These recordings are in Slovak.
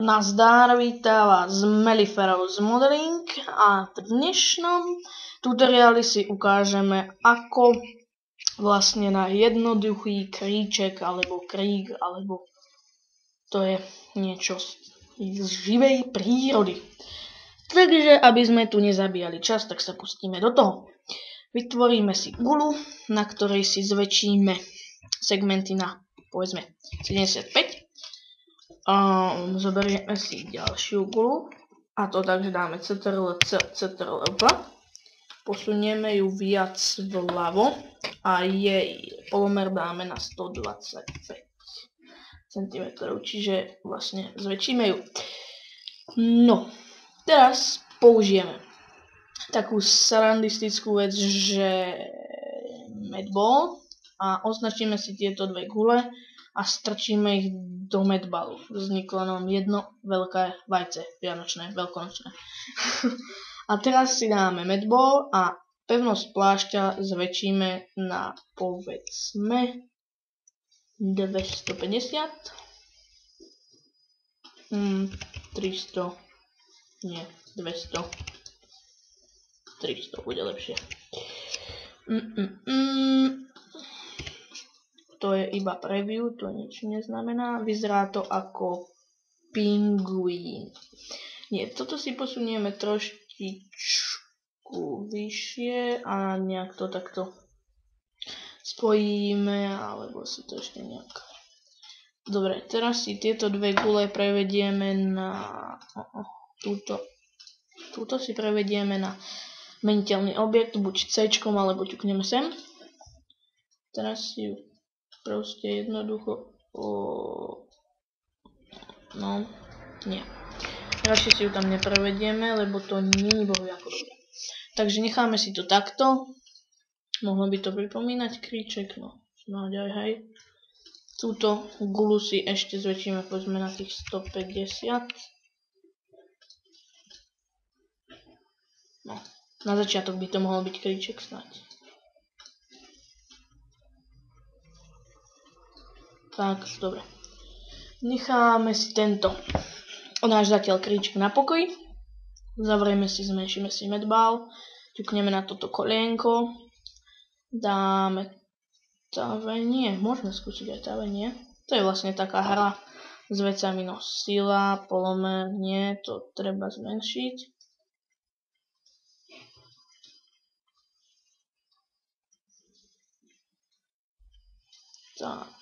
Nazdar, vítam vás Meliferous Modeling a v dnešnom tutoriáli si ukážeme, ako vlastne na jednoduchý kríček alebo krík, alebo to je niečo z živej prírody. Takže aby sme tu nezabíjali čas, tak sa pustíme do toho. Vytvoríme si gulu, na ktorej si zväčšíme segmenty na povedzme 75. Zoberieme si ďalšiu gulu a to takže dáme CTRL-C, CTRL-V, posunieme ju viac vľavo a jej polomer dáme na 125 cm, čiže vlastne zväčšíme ju. No, teraz použijeme takú sarandistickú vec, že medball, a označíme si tieto dve gule a strčíme ich do medbalu. Vzniklo nám jedno veľké vajce, vianočné, veľkonočné. A teraz si dáme medball a pevnosť plášťa zväčšíme na povedzme 250. 300, nie, 200. 300 bude lepšie. To je iba preview, to nič neznamená. Vyzerá to ako pingvín. Nie, toto si posunieme trošičku vyššie a nejak to takto spojíme, alebo si to ešte nejak... Dobre, teraz si tieto dve gule prevedieme na... Túto si prevedieme na meniteľný objekt, buď C alebo ťukneme sem. Teraz si ju proste jednoducho... No, nie. Radšej si ju tam neprevedieme, lebo to nie je bohužiaľ dobré. Takže necháme si to takto. Mohlo by to pripomínať kríček, no snáď aj hej. Túto gulu si ešte zväčšíme povedzme na tých 150. No, na začiatok by to mohol byť kríček snáď. Tak, dobre. Necháme si tento náš zatiaľ kríček na pokoji. Zavrieme si, zmenšíme si medball. Ťukneme na toto kolienko. Dáme tavenie. Môžeme skúsiť aj tavenie. To je vlastne taká hra s vecami, no sila, polomer, nie, to treba zmenšiť. Tak.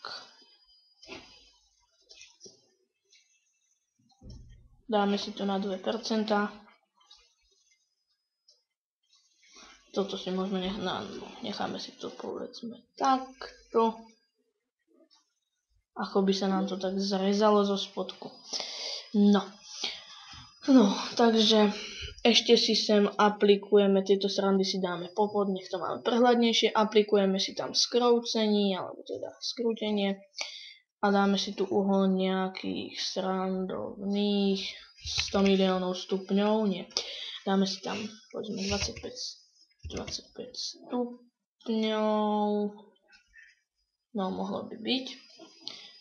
Dáme si to na 2%. Toto si môžeme necháme si to povedzme takto. Ako by sa nám to tak zrezalo zo spodku. No, takže ešte si sem aplikujeme, tieto srandy si dáme popod, nech to máme prehľadnejšie, aplikujeme si tam skroucenie, alebo teda skrútenie. A dáme si tu uhol nejakých srandovných 100 miliónov stupňov, nie. Dáme si tam povedzme 25 stupňov, no mohlo by byť.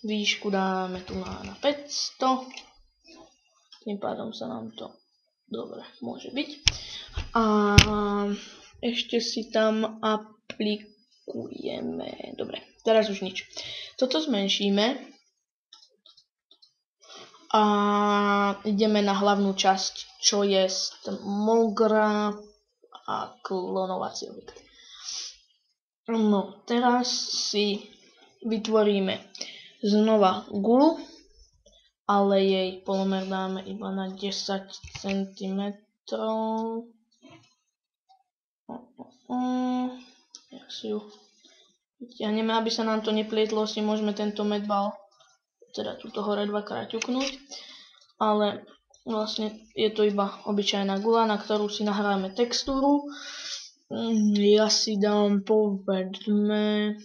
Výšku dáme tu na 500, tým pádom sa nám to dobre môže byť. A ešte si tam aplikujeme, dobre, teraz už nič. Toto zmenšíme a ideme na hlavnú časť, čo je mogra a klonovací objekt. No, teraz si vytvoríme znova gulu, ale jej polomer dáme iba na 10 cm. Jak si ju vytiahneme, aby sa nám to neplietlo, si môžeme tento medball, teda túto hore dvakrát ťuknúť, ale vlastne je to iba obyčajná gula, na ktorú si nahráme textúru. Ja si dám povedzme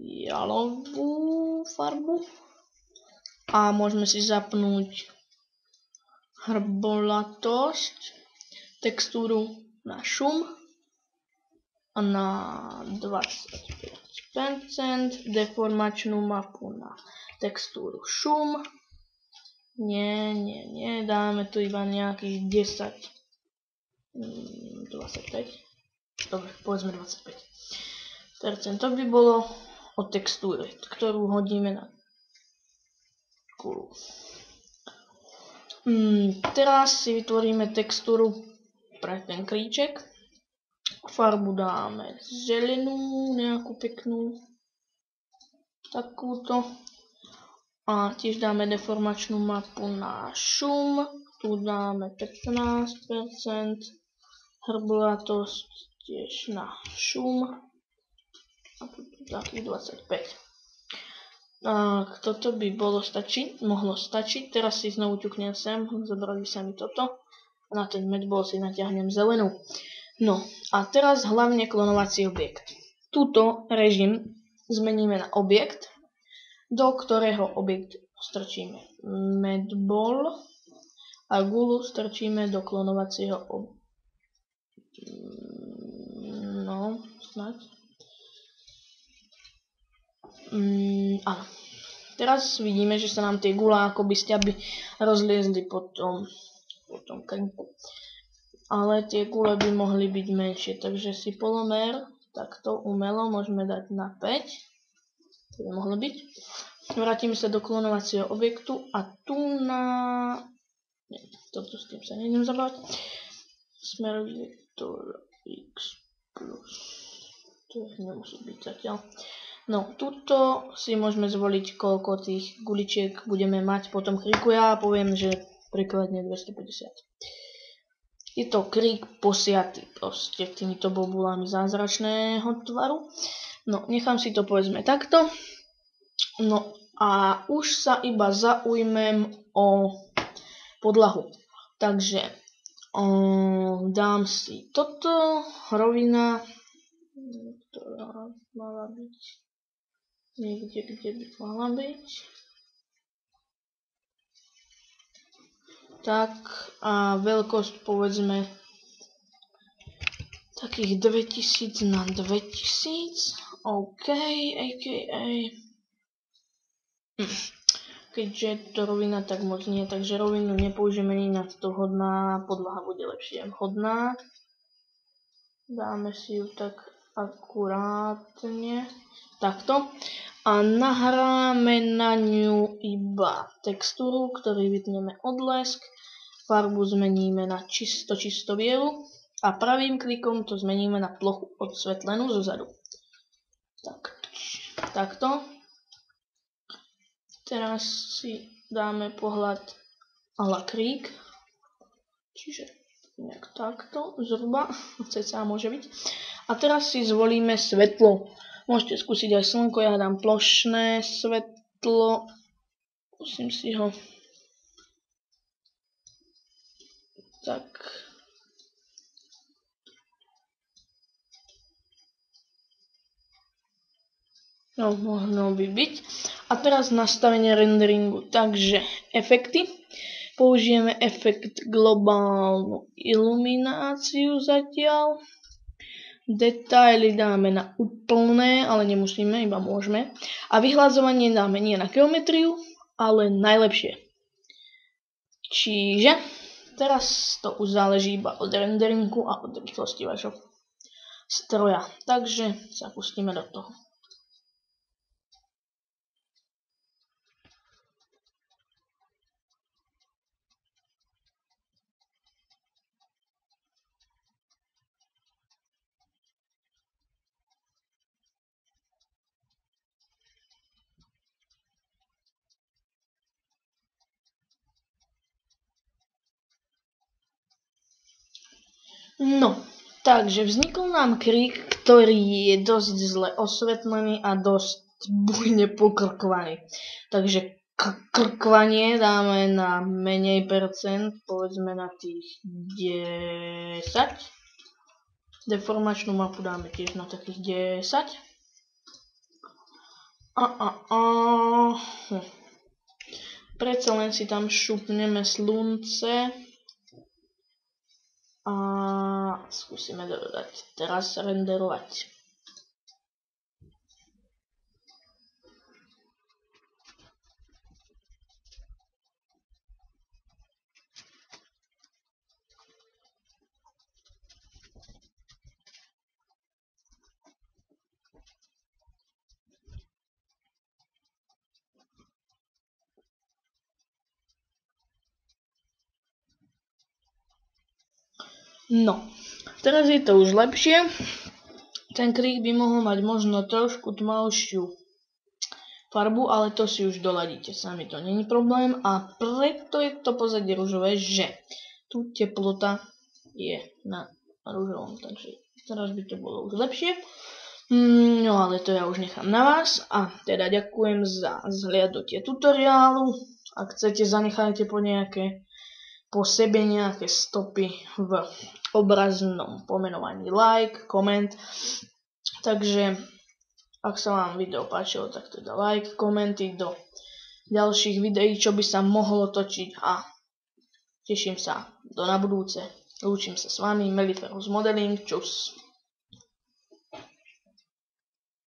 jalovú farbu a môžeme si zapnúť hrbolatosť, textúru na šum a na 25%, deformačnú mapu na textúru šum Nie, dáme tu iba nejakých 10. 25. Dobre, povedzme 25%. To by bolo o textúre, ktorú hodíme na kulu. Teraz si vytvoríme textúru pre ten kríček. Farbu dáme zelenú, nejakú peknú, takúto. A tiež dáme deformačnú mapu na šum, tu dáme 15%, hrblatosť tiež na šum a tu takých 25%. Tak, toto by mohlo stačiť, teraz si znovu ťuknem sem, zobrali sa mi toto a na ten medball si natiahnem zelenú. No a teraz hlavne klonovací objekt. Túto režim zmeníme na objekt, do ktorého objektu strčíme medball a gulu strčíme do klonovacieho no, snáď. Áno. Teraz vidíme, že sa nám tie gula akoby sťaby rozliezli po tom krnku. Ale tie gule by mohli byť menšie, takže si polomer takto umelo môžeme dať na 5. To by mohlo byť. Vrátime sa do klonovacieho objektu a tu toto s tým sa nejdem zabávať. Smer vektor x plus. To nemusí byť zatiaľ. No, tuto si môžeme zvoliť, koľko tých guličiek budeme mať po tom kríku. Ja poviem, že príkladne 250. Je to krík posiatý proste týmito bobulami zázračného tvaru. No, nechám si to povedzme takto. No a už sa iba zaujmem o podlahu. Takže dám si toto, rovina, ktorá mala byť niekde, kde by mala byť. Tak a veľkosť povedzme takých 2000 na 2000. OK, aka. Keďže je to rovina, tak moc nie, takže rovinu nepoužijeme ináč, to hodná podlaha bude lepšie. Hodná. Dáme si ju tak akurátne. Takto. A nahráme na ňu iba textúru, ktorý vypneme odlesk. Farbu zmeníme na čisto bielu. A pravým klikom to zmeníme na plochu odsvetlenú zozadu. Tak. Takto. Teraz si dáme pohľad a la krík. Čiže nejak takto, zhruba, cca môže byť. A teraz si zvolíme svetlo. Môžete skúsiť aj slnko, ja dám plošné svetlo. Musím si ho tak. No, mohlo by byť. A teraz nastavenie renderingu. Takže efekty. Použijeme efekt globálnu ilumináciu zatiaľ. Detaily dáme na úplné, ale nemusíme, iba môžeme. A vyhľadzovanie dáme nie na geometriu, ale najlepšie. Čiže teraz to už záleží iba od renderingu a od rýchlosti vašho stroja. Takže sa pustíme do toho. No, takže vznikol nám krík, ktorý je dosť zle osvetlený a dosť bujne pokrkvaný. Takže krkvanie dáme na menej percent, povedzme na tých 10. Deformačnú mapu dáme tiež na takých 10. Predsa len si tam šupneme slunce. A skúsime dodať. Teraz renderovať. No, teraz je to už lepšie. Ten krík by mohol mať možno trošku tmavšiu farbu, ale to si už doladíte sami, to není problém. A preto je to pozadie ružové, že tu teplota je na ružovom, takže teraz by to bolo už lepšie. No ale to ja už nechám na vás a teda ďakujem za zhliadnutie tutoriálu. Ak chcete, zanechajte po sebe nejaké stopy v obraznom pomenovaní like, koment. Takže ak sa vám video páčilo, tak teda like, komenty do ďalších videí, čo by sa mohlo točiť a teším sa na budúce. Lúčim sa s vami, Meliferus Modeling, čus.